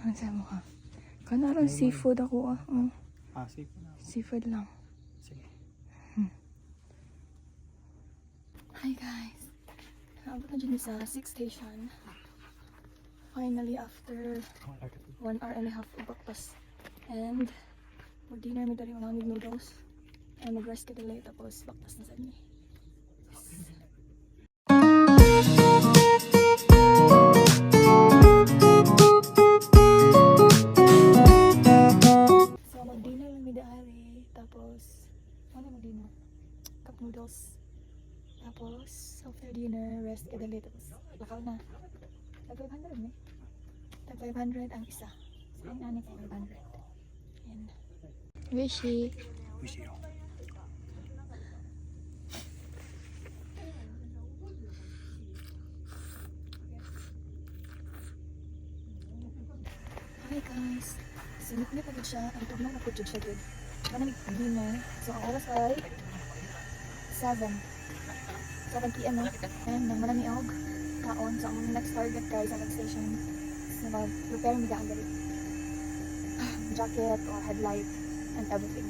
Ano sa mo ka? Kanaron seafood ako Seafood na. Seafood lang. Sige. Hi guys. Naabot na dyan sa 6th station. Finally after 1 hour and a half ubaktas. And for dinner may dali mga noodles. And mag-rest ka dali tapos baktas na sa niya. So mag-dinner lang may daari. Tapos ano mag-dinner? Cup noodles. Tapos after dinner rest ka dali tapos lakaw na. Tag 500 eh. Tag 500 ang isa. So ang nani 500. Yan. Wishy. Wishy. Hi guys. Sinip na pagod siya. Ang tugnaw na po siya good. Manamig dinner. So ang oras ay 7 p.m. na. And nang manami og kaon. So ang next target guys sa next station is na mag-prepare mi daan dali. Jacket or headlight and everything.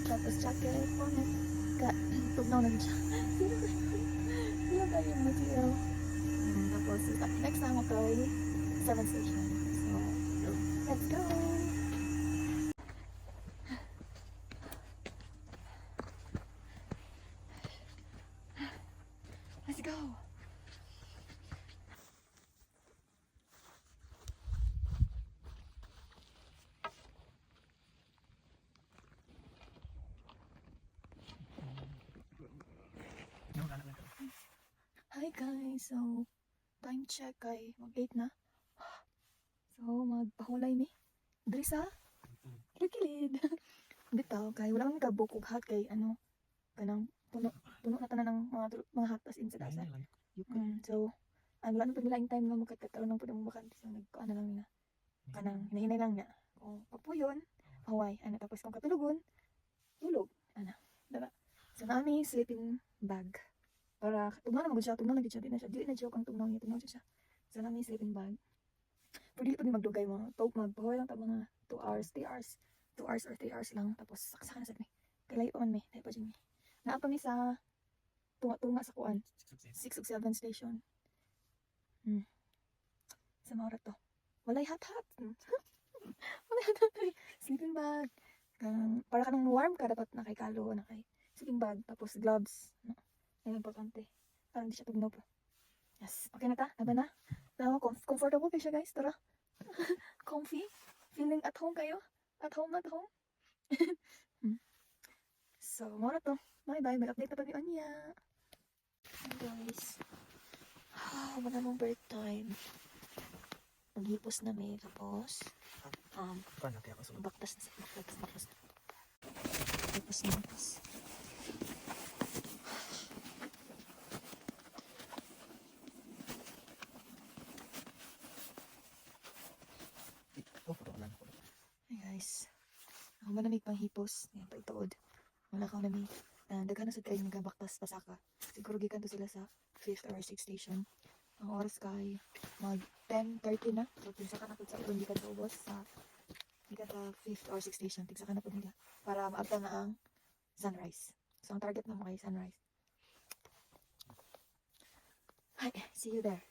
Tapos jacket, bonnet, tugnaw na siya. Sila ba yung material? Tapos next time ako ay 7th station. So, let's go! Let's go! Hi guys, so time check ay mag-8 na. So magpahulay mi. Diri sa kilid. Bitaw kay wala man kabuk og hat kay ano kanang puno na tanan ng mga hatas in sa dasa. So ang wala na pud laing time nga magkataon ng pudong bakante so nagkuan na lang na. Kanang hinahinay lang niya. Kung papuyon, paway ano tapos kung katulugon, tulog ana. Diba? So nami sleeping bag. Para tugnaw na magud siya, tugnaw lagi siya, di na joke ang tugnaw niya, tugnaw siya. So namin sleeping bag. Pero dili pa magdugay mo, magpahuway lang ta mga 2 hours, 3 hours, 2 hours or 3 hours lang, tapos saksakan na sa mi. Kalay pa man mi, tayo pa dyan mi. Naapa mi sa tunga sa kuan, 6 ug 7 station. Sa maura to. Walay hat-hat. Walay hat-hat. Sleeping bag. Para ka nang warm ka, dapat nakay kalo, nakay sleeping bag, tapos gloves. No? Ay, importante. Parang hindi siya tugnaw pa. Yes. Okay na ta? Taba na? Comfortable kayo siya guys. Tara. Comfy. Feeling at home kayo? At home. So, muna to. Bye-bye. May update na pa niyo niya. Guys. Wala mong birth time. Naghipos na may tapos. Baktas na. Hipos na. Hey guys, ako malamig pang hipos, yan pa ituod. Wala ka malamig. Daghan na sa kayo nagabaktas pasaka. Siguro gikan to sila sa 5th or 6th station. Ang oras kay mag 10:30 na. So tigsaka na po sa itong gikan sa ubos sa gikan sa 5th or 6th station. Tigsaka na po nila para maabtan na ang sunrise. So ang target na mo kay sunrise. Hi, see you there.